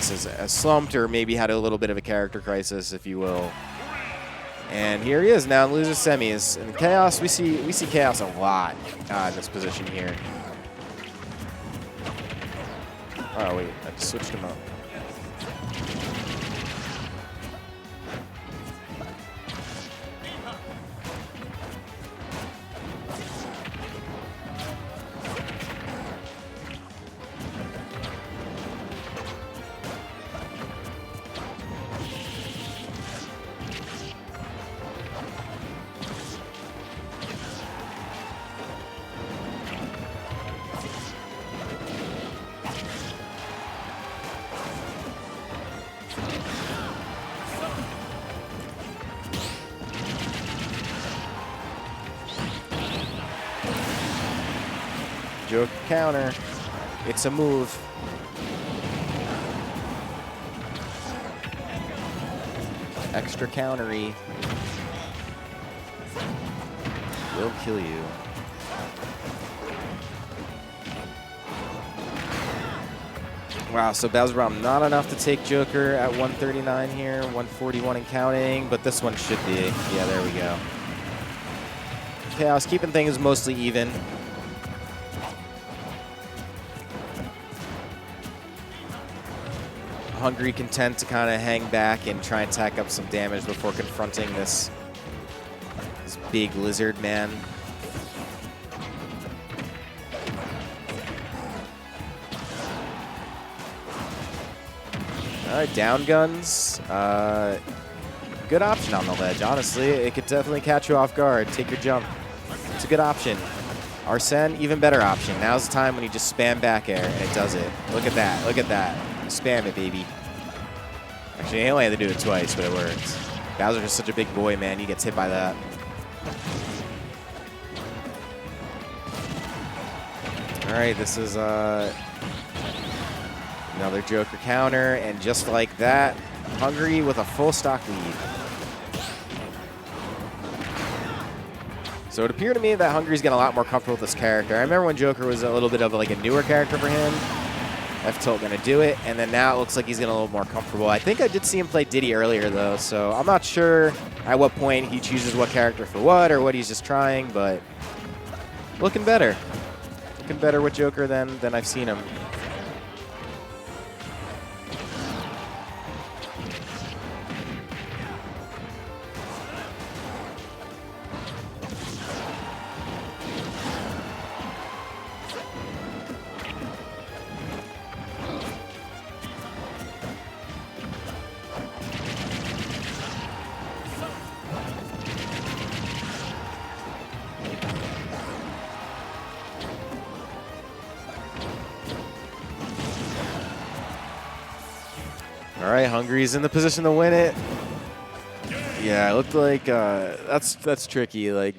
Chaos has slumped or maybe had a little bit of a character crisis, if you will. And here he is now in loser semis. And Chaos, we see Chaos a lot in this position here. Oh wait, I just switched him up. Joker counter. It's a move. Extra countery. Will kill you. Wow, so Bowser not enough to take Joker at 139 here, 141 and counting, but this one should be. Yeah, there we go. Chaos keeping things mostly even. Arhungry content to kind of hang back and try and tack up some damage before confronting this big lizard man. All right, down guns. Good option on the ledge, honestly. It could definitely catch you off guard. Take your jump. It's a good option. Arsene, even better option. Now's the time when you just spam back air, and it does it. Look at that. Look at that. Spam it, baby. Actually, he only had to do it twice, but it works. Bowser's just such a big boy, man. He gets hit by that. All right, this is another Joker counter, and just like that, Arhungry with a full stock lead. So it appeared to me that Arhungry's getting a lot more comfortable with this character. I remember when Joker was a little bit of like a newer character for him. F-Tilt going to do it, and then now it looks like he's getting a little more comfortable. I think I did see him play Diddy earlier, though, so I'm not sure at what point he chooses what character for what or what he's just trying, but looking better. Looking better with Joker than I've seen him. All right, Arhungry's in the position to win it. Yeah, it looked like that's tricky. Like,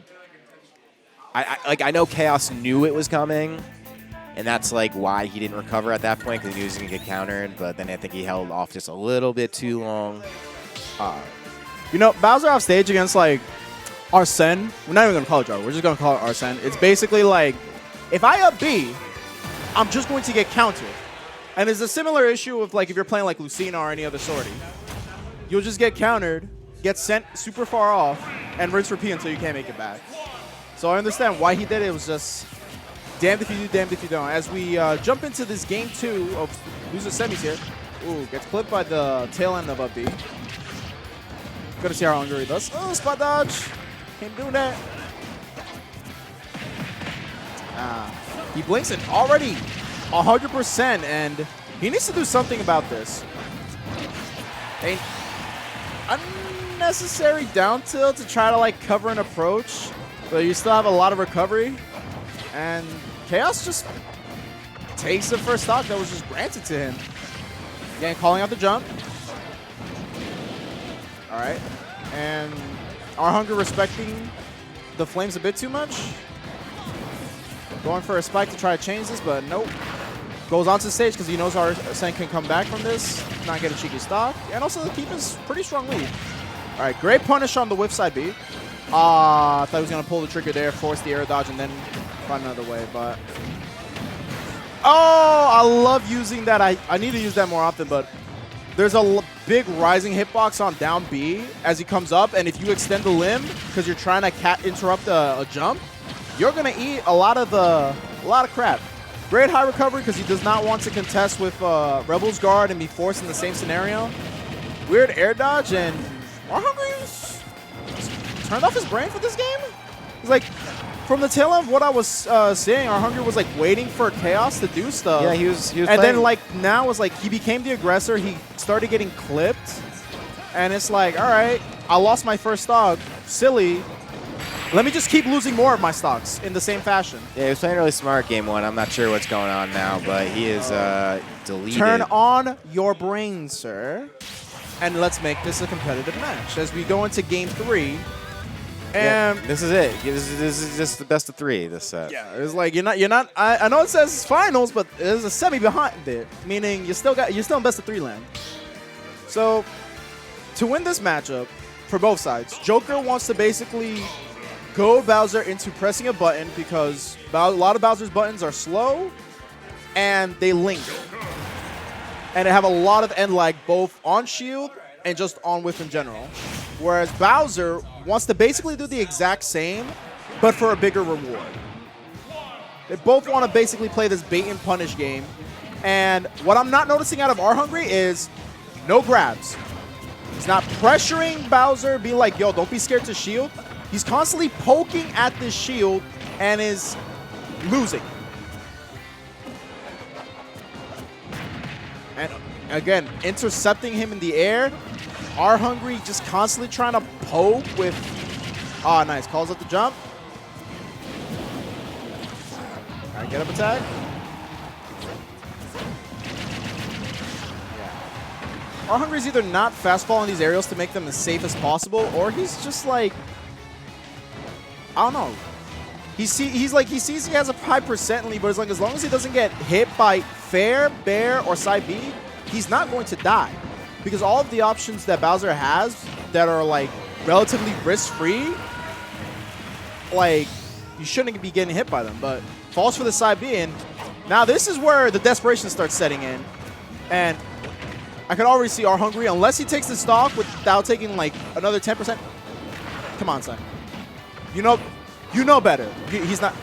I know Chaos knew it was coming, and that's like why he didn't recover at that point because he knew he was gonna get countered. But then I think he held off just a little bit too long. You know, Bowser off stage against like Arsene. We're not even gonna call it Joker. We're just gonna call it Arsene. It's basically like, if I up B, I'm just going to get countered. And it's a similar issue of like if you're playing like Lucina or any other sortie. You'll just get countered, get sent super far off, and rinse repeat until you can't make it back. So I understand why he did it. It was just damned if you do, damned if you don't. As we jump into this game 2 of loser semis here. Ooh, gets clipped by the tail end of up B. Good to see how Arhungry does. Oh, spot dodge. Can't do that. He blinks it already 100%, and he needs to do something about this. An unnecessary down tilt to try to like cover an approach, but you still have a lot of recovery. And Chaos just takes the first stock that was just granted to him. Again, calling out the jump. All right, and Arhungry respecting the flames a bit too much. Going for a spike to try to change this, but nope. Goes onto the stage because he knows Arsene can come back from this, not get a cheeky stock, and also keep his pretty strong lead. All right, great punish on the whip side B. I thought he was going to pull the trigger there, force the air dodge, and then find another way, but... Oh, I love using that. I need to use that more often, but there's a big rising hitbox on down B as he comes up, and if you extend the limb because you're trying to interrupt a jump, you're gonna eat a lot of crap. Great high recovery because he does not want to contest with Rebel's guard and be forced in the same scenario. Weird air dodge, and Arhungry's turned off his brain for this game. He's like, from the tail end of what I was seeing, Arhungry was like waiting for Chaos to do stuff. Yeah, he was and playing. then like now was like he became the aggressor. He started getting clipped, and it's like, all right, I lost my first stock. Silly. Let me just keep losing more of my stocks in the same fashion. Yeah, he was playing really smart game 1. I'm not sure what's going on now, but he is deleted. Turn on your brain, sir, and let's make this a competitive match as we go into game 3. And yeah, this is it. This is just the best of 3. This set. Yeah, it's like you're not. I know it says finals, but there's a semi behind it, meaning you're still in best of 3 land. So to win this matchup for both sides, Joker wants to basically goad Bowser into pressing a button because a lot of Bowser's buttons are slow and they linger, and they have a lot of end lag both on shield and just on whiff in general. Whereas Bowser wants to basically do the exact same, but for a bigger reward. They both want to basically play this bait and punish game. And what I'm not noticing out of Arhungry is no grabs. He's not pressuring Bowser, being like, yo, don't be scared to shield. He's constantly poking at this shield and is losing. And again, intercepting him in the air. Arhungry just constantly trying to poke with... Oh, nice. Calls up the jump. All right, get up attack. Yeah. Arhungry's either not fast falling these aerials to make them as safe as possible, or he's just like... I don't know. He sees he has a high percent lead, but it's like as long as he doesn't get hit by fair, bear, or side B, he's not going to die. Because all of the options that Bowser has that are like relatively risk-free, like you shouldn't be getting hit by them, but falls for the side B, and now this is where the desperation starts setting in. And I can already see Arhungry, unless he takes the stock without taking like another 10%. Come on, son. You know better. He's not.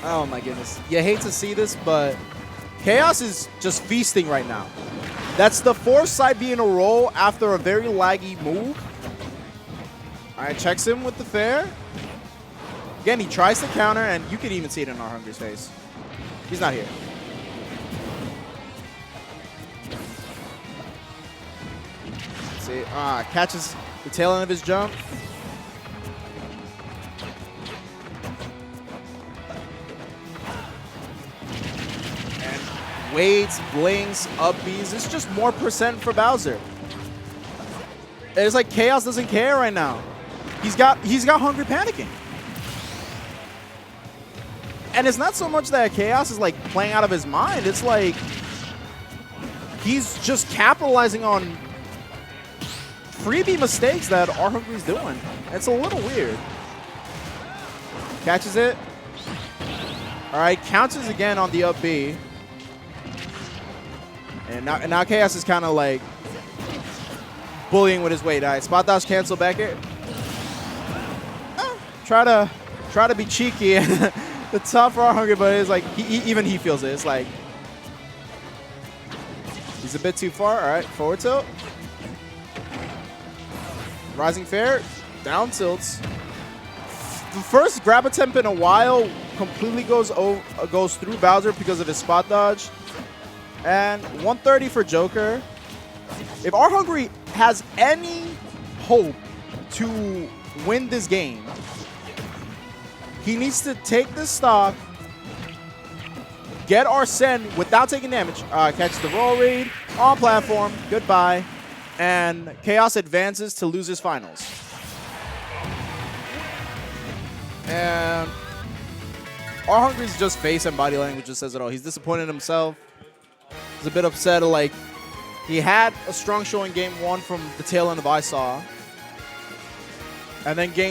Oh my goodness. You hate to see this, but Chaos is just feasting right now. That's the 4th side B in a row after a very laggy move. All right, checks him with the fair. Again, he tries to counter, and you can even see it in Arhungry's face. He's not here. Let's see, catches the tail end of his jump. Waits, blinks, up Bs. It's just more percent for Bowser. It's like Chaos doesn't care right now. He's got Hungry panicking. And it's not so much that Chaos is like playing out of his mind. It's like he's just capitalizing on freebie mistakes that Arhungry's doing. It's a little weird. Catches it. All right, counters again on the up B. And now Chaos is kind of like bullying with his weight. All right, spot dodge cancel back here. Try to be cheeky. It's tough for Arhungry, but it's like even he feels it. It's like he's a bit too far. All right, forward tilt. Rising fair, down tilts. The first grab attempt in a while completely goes through Bowser because of his spot dodge. And 130 for Joker. If Arhungry has any hope to win this game, he needs to take this stock, get Arsene without taking damage, catch the roll read on platform, goodbye, and Chaos advances to losers finals. And Arhungry's just face and body language just says it all. He's disappointed in himself. He's a bit upset. Like, he had a strong showing game 1 from the tail end of I saw. And then game